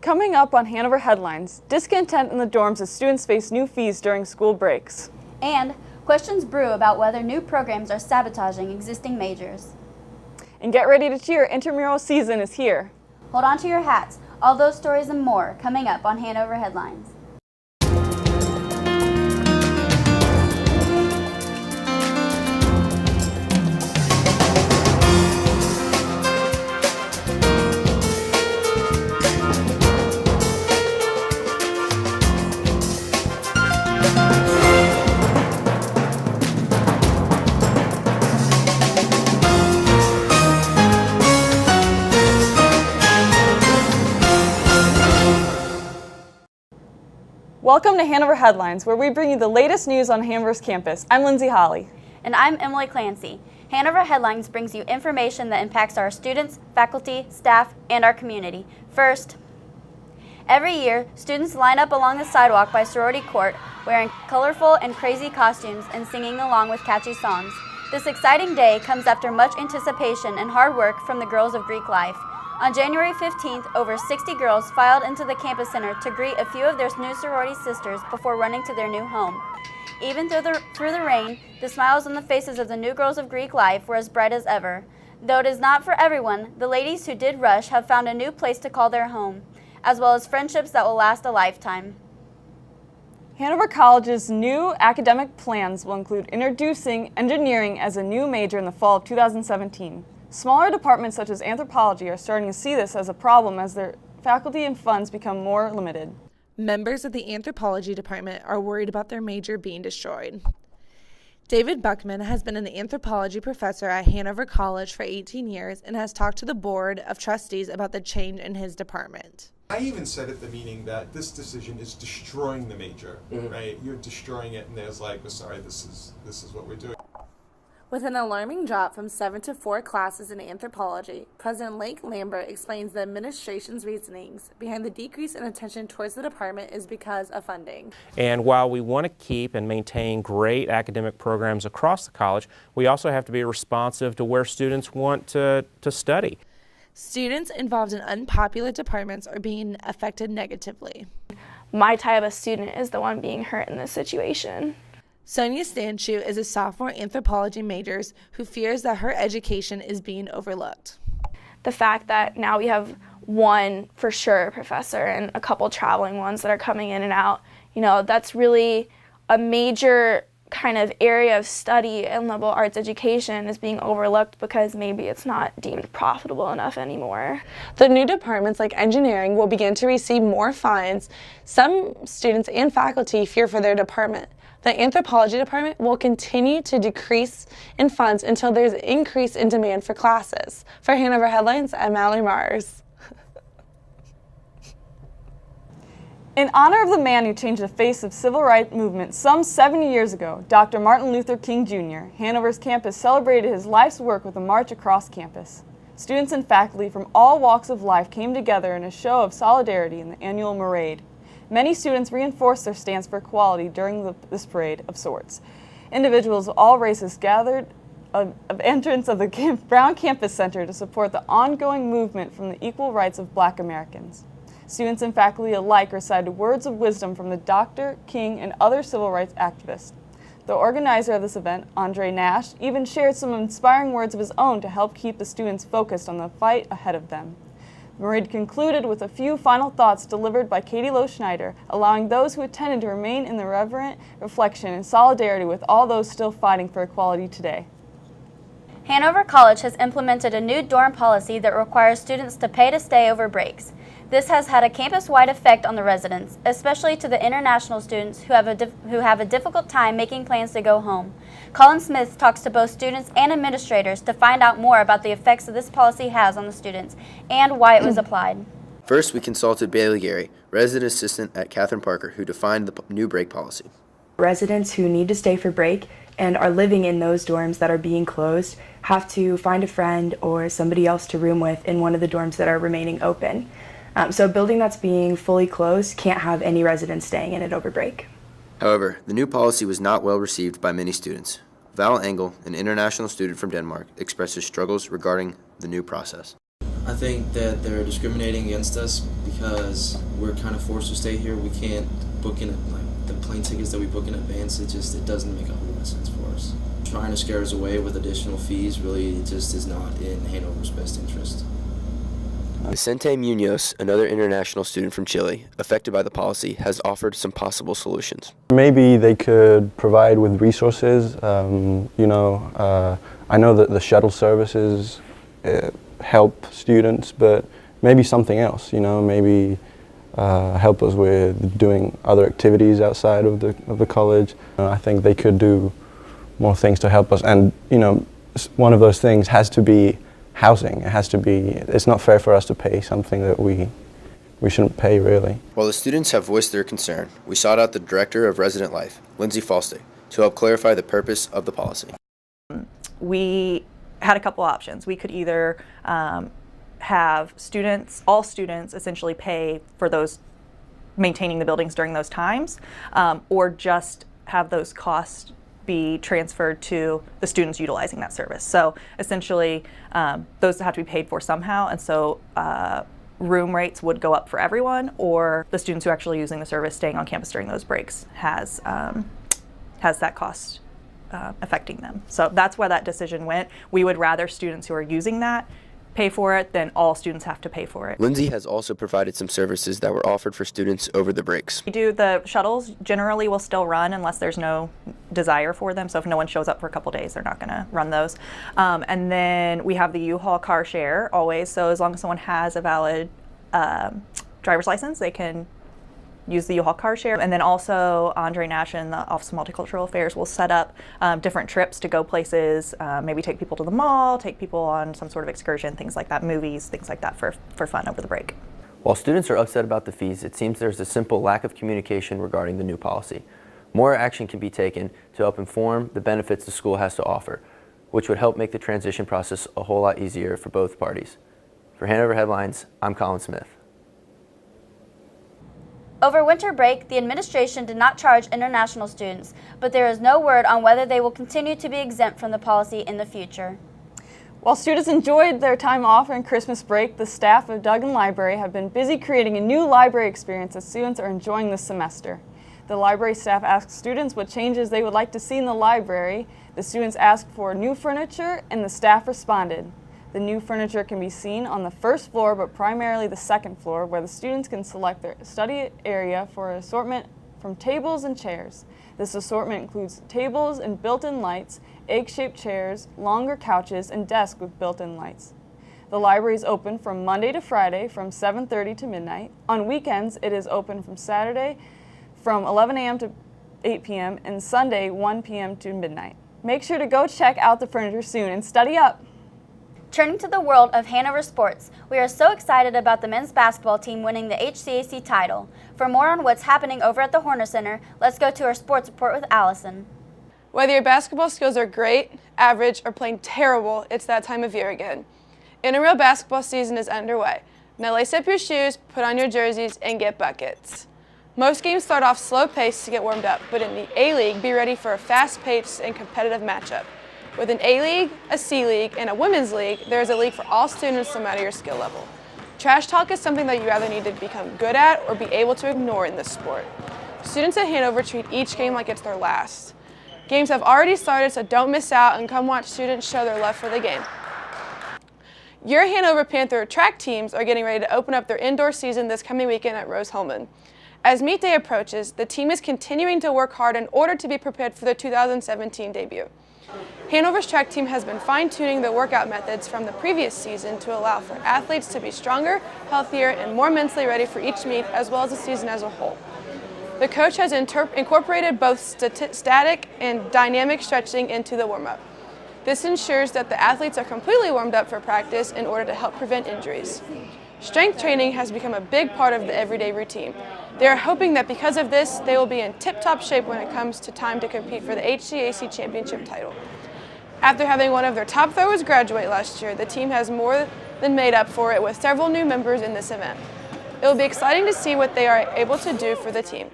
Coming up on Hanover Headlines, discontent in the dorms as students face new fees during school breaks. And questions brew about whether new programs are sabotaging existing majors. And get ready to cheer, intramural season is here. Hold on to your hats. All those stories and more coming up on Hanover Headlines. Welcome to Hanover Headlines, where we bring you the latest news on Hanover's campus. I'm Lindsay Holly. And I'm Emily Clancy. Hanover Headlines brings you information that impacts our students, faculty, staff, and our community. First, every year, students line up along the sidewalk by Sorority Court, wearing colorful and crazy costumes and singing along with catchy songs. This exciting day comes after much anticipation and hard work from the girls of Greek life. On January 15th, over 60 girls filed into the campus center to greet a few of their new sorority sisters before running to their new home. Even through the rain, the smiles on the faces of the new girls of Greek life were as bright as ever. Though it is not for everyone, the ladies who did rush have found a new place to call their home, as well as friendships that will last a lifetime. Hanover College's new academic plans will include introducing engineering as a new major in the fall of 2017. Smaller departments such as anthropology are starting to see this as a problem as their faculty and funds become more limited. Members of the anthropology department are worried about their major being destroyed. David Buckman has been an anthropology professor at Hanover College for 18 years and has talked to the board of trustees about the change in his department. I even said at the meeting that this decision is destroying the major, right? You're destroying it, and there's like, sorry, this is what we're doing. With an alarming drop from 7 to 4 classes in anthropology, President Lake Lambert explains the administration's reasonings behind the decrease in attention towards the department is because of funding. And while we want to keep and maintain great academic programs across the college, we also have to be responsive to where students want to study. Students involved in unpopular departments are being affected negatively. My type of student is the one being hurt in this situation. Sonia Stanchu is a sophomore anthropology major who fears that her education is being overlooked. The fact that now we have one for sure professor and a couple traveling ones that are coming in and out, that's really a major kind of area of study in liberal arts education is being overlooked because maybe it's not deemed profitable enough anymore. The new departments like engineering will begin to receive more funds. Some students and faculty fear for their department. The anthropology department will continue to decrease in funds until there's an increase in demand for classes. For Hanover Headlines, I'm Mallory Mars. In honor of the man who changed the face of civil rights movement some 70 years ago, Dr. Martin Luther King Jr., Hanover's campus celebrated his life's work with a march across campus. Students and faculty from all walks of life came together in a show of solidarity in the annual parade. Many students reinforced their stance for equality during this parade of sorts. Individuals of all races gathered of entrance of the Brown Campus Center to support the ongoing movement from the equal rights of Black Americans. Students and faculty alike recited words of wisdom from the Dr. King and other civil rights activists. The organizer of this event, Andre Nash, even shared some inspiring words of his own to help keep the students focused on the fight ahead of them. The parade concluded with a few final thoughts delivered by Katie Lowe Schneider, allowing those who attended to remain in the reverent reflection and solidarity with all those still fighting for equality today. Hanover College has implemented a new dorm policy that requires students to pay to stay over breaks. This has had a campus-wide effect on the residents, especially to the international students who have a difficult time making plans to go home. Colin Smith talks to both students and administrators to find out more about the effects that this policy has on the students and why it was applied. First, we consulted Bailey Gary, resident assistant at Catherine Parker, who defined the new break policy. Residents who need to stay for break and are living in those dorms that are being closed have to find a friend or somebody else to room with in one of the dorms that are remaining open. So a building that's being fully closed can't have any residents staying in it over break. However, the new policy was not well received by many students. Val Engel, an international student from Denmark, expressed his struggles regarding the new process. I think that they're discriminating against us because we're kind of forced to stay here. We can't book in like the plane tickets that we book in advance. It doesn't make a whole lot of sense for us. Trying to scare us away with additional fees really just is not in Hanover's best interest. Vicente Munoz, another international student from Chile, affected by the policy, has offered some possible solutions. Maybe they could provide with resources. I know that the shuttle services help students, but maybe something else. Maybe help us with doing other activities outside of the college. I think they could do more things to help us, and one of those things has to be housing. It's not fair for us to pay something that we shouldn't pay, really. While the students have voiced their concern, we sought out the Director of Resident Life, Lindsay Falste, to help clarify the purpose of the policy. We had a couple options. We could either have all students essentially pay for those maintaining the buildings during those times, or just have those costs be transferred to the students utilizing that service. So essentially, those have to be paid for somehow, and so room rates would go up for everyone, or the students who are actually using the service staying on campus during those breaks has that cost affecting them. So that's where that decision went. We would rather students who are using that pay for it than all students have to pay for it. Lindsay has also provided some services that were offered for students over the breaks. The shuttles generally will still run unless there's no desire for them. So if no one shows up for a couple days, they're not going to run those. And then we have the U-Haul car share always. So as long as someone has a valid driver's license, they can use the U-Haul car share. And then also Andre Nash and the Office of Multicultural Affairs will set up different trips to go places, maybe take people to the mall, take people on some sort of excursion, things like that, movies, things like that for fun over the break. While students are upset about the fees, it seems there's a simple lack of communication regarding the new policy. More action can be taken to help inform the benefits the school has to offer, which would help make the transition process a whole lot easier for both parties. For Hanover Headlines, I'm Colin Smith. Over winter break, the administration did not charge international students, but there is no word on whether they will continue to be exempt from the policy in the future. While students enjoyed their time off and Christmas break, the staff of Duggan Library have been busy creating a new library experience that students are enjoying this semester. The library staff asked students what changes they would like to see in the library. The students asked for new furniture, and the staff responded. The new furniture can be seen on the first floor, but primarily the second floor, where the students can select their study area for an assortment from tables and chairs. This assortment includes tables and built-in lights, egg-shaped chairs, longer couches, and desks with built-in lights. The library is open from Monday to Friday from 7:30 to midnight. On weekends, it is open from Saturday from 11 a.m. to 8 p.m. and Sunday 1 p.m. to midnight. Make sure to go check out the furniture soon and study up. Turning to the world of Hanover sports, we are so excited about the men's basketball team winning the HCAC title. For more on what's happening over at the Horner Center, let's go to our sports report with Allison. Whether your basketball skills are great, average, or plain terrible, it's that time of year again. Intramural basketball season is underway. Now lace up your shoes, put on your jerseys, and get buckets. Most games start off slow-paced to get warmed up, but in the A-League, be ready for a fast-paced and competitive matchup. With an A-League, a C-League, and a Women's League, there is a league for all students no matter your skill level. Trash talk is something that you either need to become good at or be able to ignore in this sport. Students at Hanover treat each game like it's their last. Games have already started, so don't miss out and come watch students show their love for the game. Your Hanover Panther track teams are getting ready to open up their indoor season this coming weekend at Rose-Hulman. As meet day approaches, the team is continuing to work hard in order to be prepared for their 2017 debut. Hanover's track team has been fine-tuning the workout methods from the previous season to allow for athletes to be stronger, healthier, and more mentally ready for each meet as well as the season as a whole. The coach has incorporated both static and dynamic stretching into the warm-up. This ensures that the athletes are completely warmed up for practice in order to help prevent injuries. Strength training has become a big part of the everyday routine. They are hoping that because of this, they will be in tip-top shape when it comes to time to compete for the HCAC championship title. After having one of their top throwers graduate last year, the team has more than made up for it with several new members in this event. It will be exciting to see what they are able to do for the team.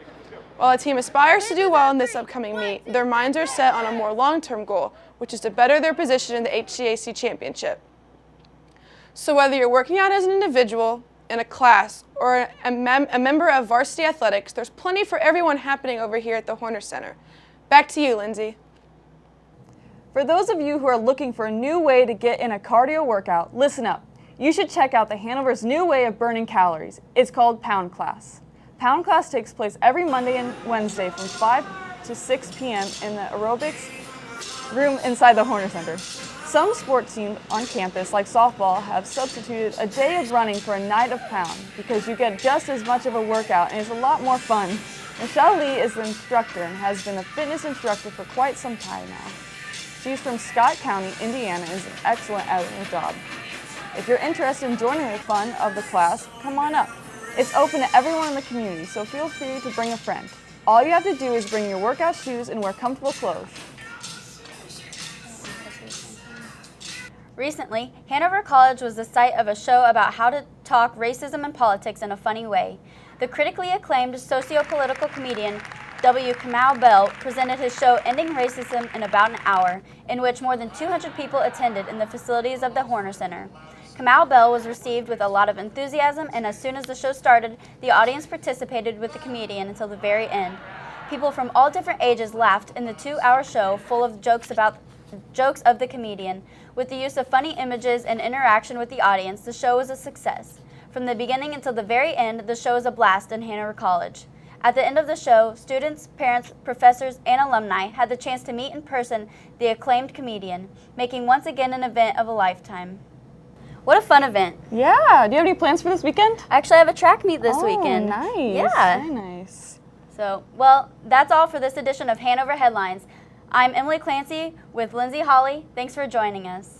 While the team aspires to do well in this upcoming meet, their minds are set on a more long-term goal, which is to better their position in the HCAC championship. So whether you're working out as an individual, in a class, or a member of varsity athletics, there's plenty for everyone happening over here at the Horner Center. Back to you, Lindsay. For those of you who are looking for a new way to get in a cardio workout, listen up. You should check out the Hanover's new way of burning calories. It's called Pound Class. Pound Class takes place every Monday and Wednesday from 5 to 6 p.m. in the aerobics room inside the Horner Center. Some sports teams on campus, like softball, have substituted a day of running for a night of pound because you get just as much of a workout and it's a lot more fun. Michelle Lee is the instructor and has been a fitness instructor for quite some time now. She's from Scott County, Indiana, and is excellent at her job. If you're interested in joining the fun of the class, come on up. It's open to everyone in the community, so feel free to bring a friend. All you have to do is bring your workout shoes and wear comfortable clothes. Recently, Hanover College was the site of a show about how to talk racism and politics in a funny way. The critically acclaimed socio-political comedian W. Kamau Bell presented his show Ending Racism in about an hour, in which more than 200 people attended in the facilities of the Horner Center. Kamau Bell was received with a lot of enthusiasm, and as soon as the show started, the audience participated with the comedian until the very end. People from all different ages laughed in the 2-hour show full of jokes of the comedian. With the use of funny images and interaction with the audience, the show was a success. From the beginning until the very end, the show was a blast in Hanover College. At the end of the show, students, parents, professors, and alumni had the chance to meet in person the acclaimed comedian, making once again an event of a lifetime. What a fun event. Yeah, do you have any plans for this weekend? Actually, I have a track meet this weekend. Oh, nice. Yeah. Very nice. So, well, that's all for this edition of Hanover Headlines. I'm Emily Clancy with Lindsay Hawley. Thanks for joining us.